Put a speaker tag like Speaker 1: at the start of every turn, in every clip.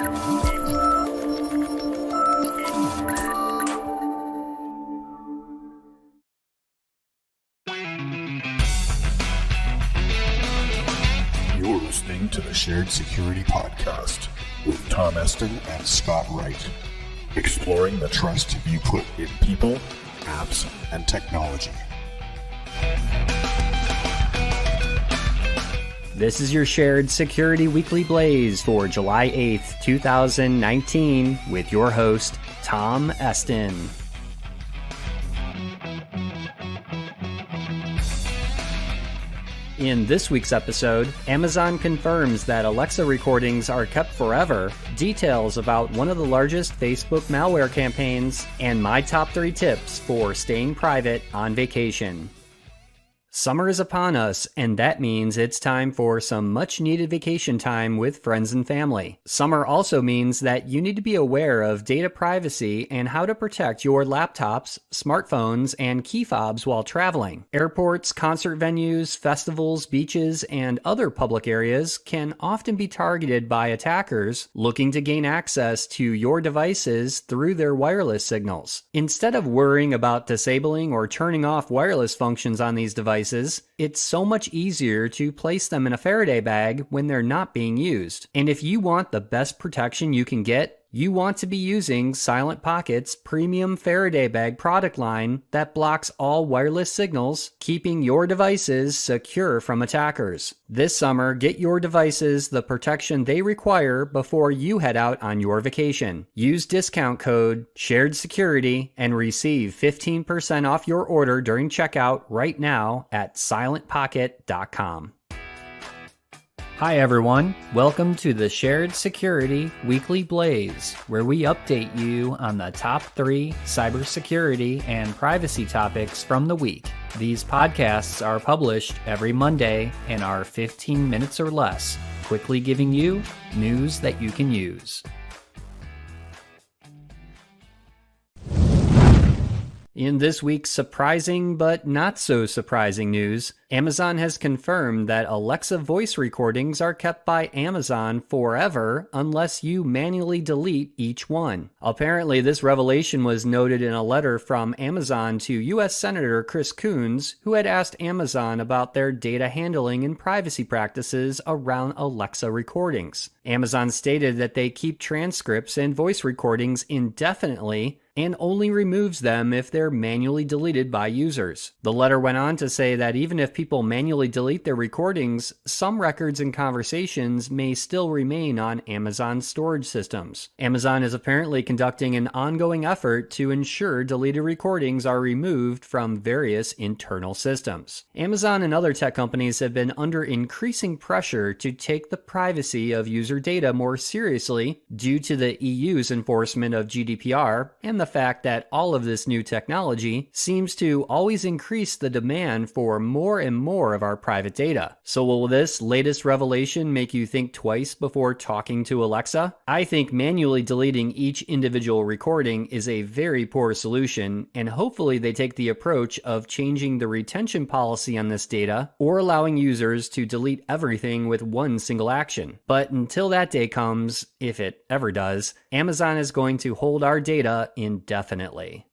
Speaker 1: You're listening to the Shared Security Podcast with Tom Eston and Scott Wright, exploring the trust you put in people, apps, and technology.
Speaker 2: This is your Shared Security Weekly Blaze for July 8th, 2019, with your host, Tom Eston. In this week's episode, Amazon confirms that Alexa recordings are kept forever, details about one of the largest Facebook malware campaigns, and my top 3 tips for staying private on vacation. Summer is upon us, and that means it's time for some much-needed vacation time with friends and family. Summer also means that you need to be aware of data privacy and how to protect your laptops, smartphones, and key fobs while traveling. Airports, concert venues, festivals, beaches, and other public areas can often be targeted by attackers looking to gain access to your devices through their wireless signals. Instead of worrying about disabling or turning off wireless functions on these devices, it's so much easier to place them in a Faraday bag when they're not being used. And if you want the best protection you can get, you want to be using Silent Pocket's premium Faraday bag product line that blocks all wireless signals, keeping your devices secure from attackers. This summer, get your devices the protection they require before you head out on your vacation. Use discount code SHAREDSECURITY and receive 15% off your order during checkout right now at silentpocket.com. Hi everyone, welcome to the Shared Security Weekly Blaze, where we update you on the top 3 cybersecurity and privacy topics from the week. These podcasts are published every Monday and are 15 minutes or less, quickly giving you news that you can use. In this week's surprising but not so surprising news, Amazon has confirmed that Alexa voice recordings are kept by Amazon forever unless you manually delete each one. Apparently, this revelation was noted in a letter from Amazon to U.S. Senator Chris Coons, who had asked Amazon about their data handling and privacy practices around Alexa recordings. Amazon stated that they keep transcripts and voice recordings indefinitely and only removes them if they're manually deleted by users. The letter went on to say that even if people manually delete their recordings, some records and conversations may still remain on Amazon's storage systems. Amazon is apparently conducting an ongoing effort to ensure deleted recordings are removed from various internal systems. Amazon and other tech companies have been under increasing pressure to take the privacy of user data more seriously due to the EU's enforcement of GDPR and the fact that all of this new technology seems to always increase the demand for more and more of our private data. So will this latest revelation make you think twice before talking to Alexa? I think manually deleting each individual recording is a very poor solution, and hopefully they take the approach of changing the retention policy on this data or allowing users to delete everything with one single action. But until that day comes, if it ever does, Amazon is going to hold our data indefinitely.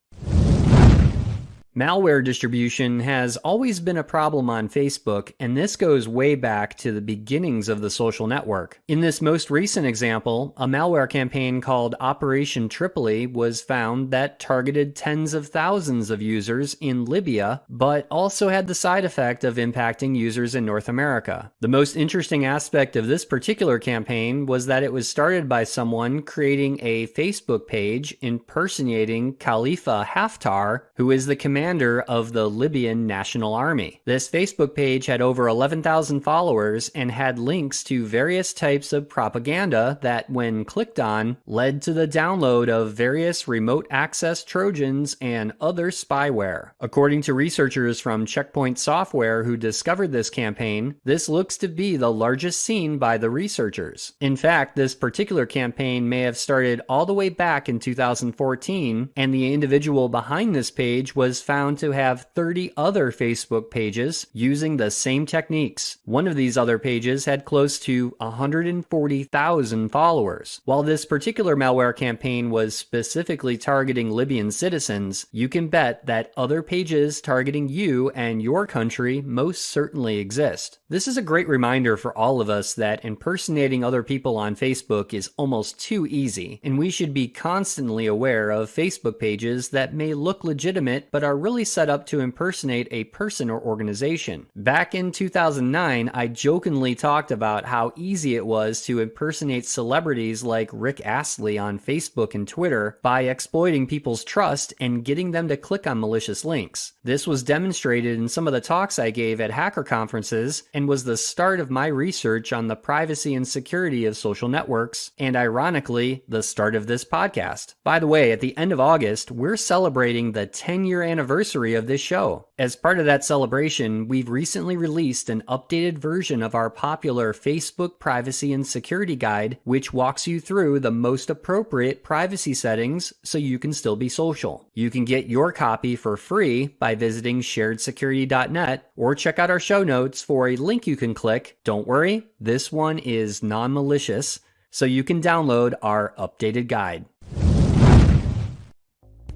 Speaker 2: Malware distribution has always been a problem on Facebook, and this goes way back to the beginnings of the social network. In this most recent example, a malware campaign called Operation Tripoli was found that targeted tens of thousands of users in Libya, but also had the side effect of impacting users in North America. The most interesting aspect of this particular campaign was that it was started by someone creating a Facebook page impersonating Khalifa Haftar, who is the commander of the Libyan National Army. This Facebook page had over 11,000 followers and had links to various types of propaganda that, when clicked on, led to the download of various remote access Trojans and other spyware. According to researchers from Checkpoint Software who discovered this campaign, this looks to be the largest seen by the researchers. In fact, this particular campaign may have started all the way back in 2014, and the individual behind this page was found found to have 30 other Facebook pages using the same techniques. One of these other pages had close to 140,000 followers. While this particular malware campaign was specifically targeting Libyan citizens, you can bet that other pages targeting you and your country most certainly exist. This is a great reminder for all of us that impersonating other people on Facebook is almost too easy, and we should be constantly aware of Facebook pages that may look legitimate but are really set up to impersonate a person or organization. Back in 2009, I jokingly talked about how easy it was to impersonate celebrities like Rick Astley on Facebook and Twitter by exploiting people's trust and getting them to click on malicious links. This was demonstrated in some of the talks I gave at hacker conferences and was the start of my research on the privacy and security of social networks, and ironically, the start of this podcast. By the way, at the end of August, we're celebrating the 10-year anniversary of this show. As part of that celebration, we've recently released an updated version of our popular Facebook Privacy and Security Guide, which walks you through the most appropriate privacy settings so you can still be social. You can get your copy for free by visiting sharedsecurity.net or check out our show notes for a link you can click. Don't worry, this one is non-malicious, so you can download our updated guide.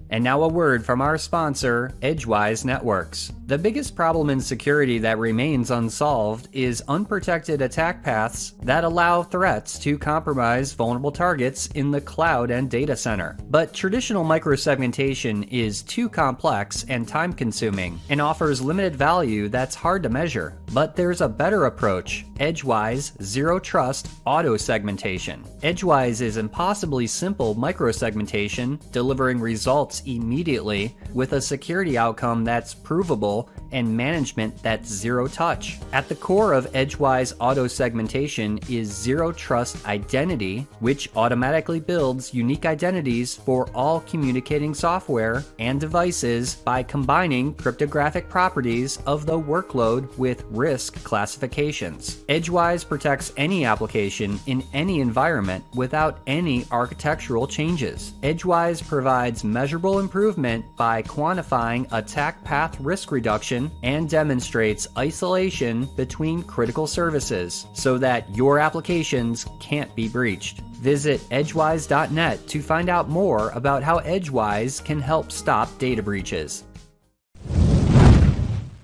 Speaker 2: And now a word from our sponsor, Edgewise Networks. The biggest problem in security that remains unsolved is unprotected attack paths that allow threats to compromise vulnerable targets in the cloud and data center. But traditional microsegmentation is too complex and time-consuming and offers limited value that's hard to measure. But there's a better approach, Edgewise Zero Trust Auto Segmentation. Edgewise is impossibly simple microsegmentation, delivering results immediately with a security outcome that's provable and management that's zero touch. At the core of Edgewise auto segmentation is zero trust identity, which automatically builds unique identities for all communicating software and devices by combining cryptographic properties of the workload with risk classifications. Edgewise protects any application in any environment without any architectural changes. Edgewise provides measurable improvement by quantifying attack path risk reduction and demonstrates isolation between critical services so that your applications can't be breached. Visit edgewise.net to find out more about how Edgewise can help stop data breaches.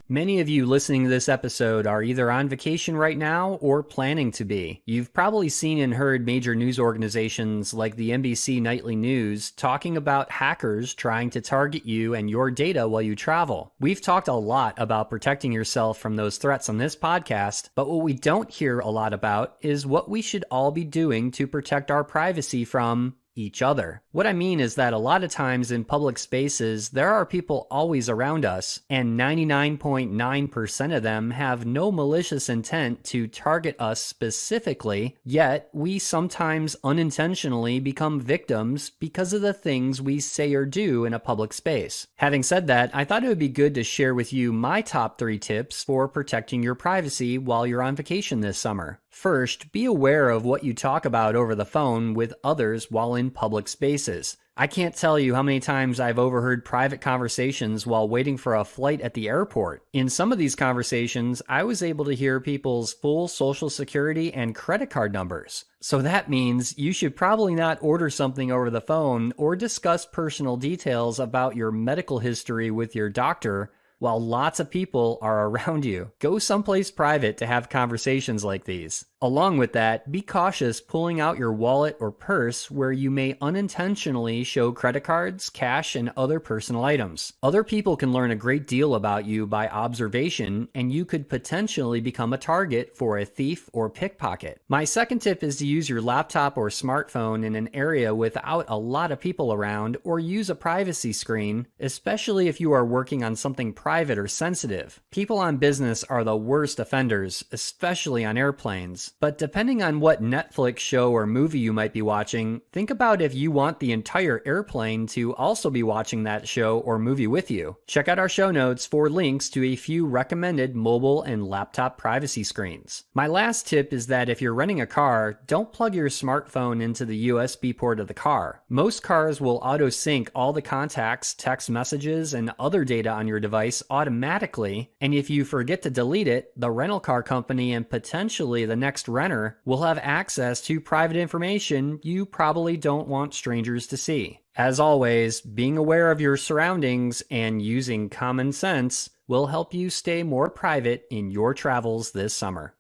Speaker 2: Many of you listening to this episode are either on vacation right now or planning to be. You've probably seen and heard major news organizations like the NBC Nightly News talking about hackers trying to target you and your data while you travel. We've talked a lot about protecting yourself from those threats on this podcast, but what we don't hear a lot about is what we should all be doing to protect our privacy from each other. What I mean is that a lot of times in public spaces, there are people always around us, and 99.9% of them have no malicious intent to target us specifically, yet we sometimes unintentionally become victims because of the things we say or do in a public space. Having said that, I thought it would be good to share with you my top 3 tips for protecting your privacy while you're on vacation this summer. First, be aware of what you talk about over the phone with others while in public spaces. I can't tell you how many times I've overheard private conversations while waiting for a flight at the airport. In some of these conversations, I was able to hear people's full social security and credit card numbers. So that means you should probably not order something over the phone or discuss personal details about your medical history with your doctor while lots of people are around you. Go someplace private to have conversations like these. Along with that, be cautious pulling out your wallet or purse where you may unintentionally show credit cards, cash, and other personal items. Other people can learn a great deal about you by observation, and you could potentially become a target for a thief or pickpocket. My second tip is to use your laptop or smartphone in an area without a lot of people around, or use a privacy screen, especially if you are working on something private private or sensitive. People on business are the worst offenders, especially on airplanes. But depending on what Netflix show or movie you might be watching, think about if you want the entire airplane to also be watching that show or movie with you. Check out our show notes for links to a few recommended mobile and laptop privacy screens. My last tip is that if you're renting a car, don't plug your smartphone into the USB port of the car. Most cars will auto-sync all the contacts, text messages, and other data on your device automatically, and if you forget to delete it, the rental car company and potentially the next renter will have access to private information you probably don't want strangers to see. As always, being aware of your surroundings and using common sense will help you stay more private in your travels this summer.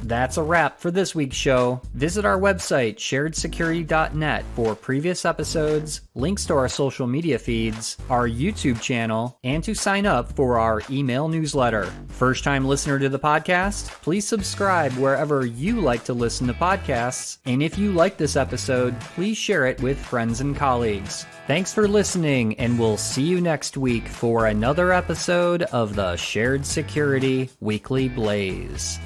Speaker 2: That's a wrap for this week's show. Visit our website, sharedsecurity.net, for previous episodes, links to our social media feeds, our YouTube channel, and to sign up for our email newsletter. First-time listener to the podcast? Please subscribe wherever you like to listen to podcasts, and if you like this episode, please share it with friends and colleagues. Thanks for listening, and we'll see you next week for another episode of the Shared Security Weekly Blaze.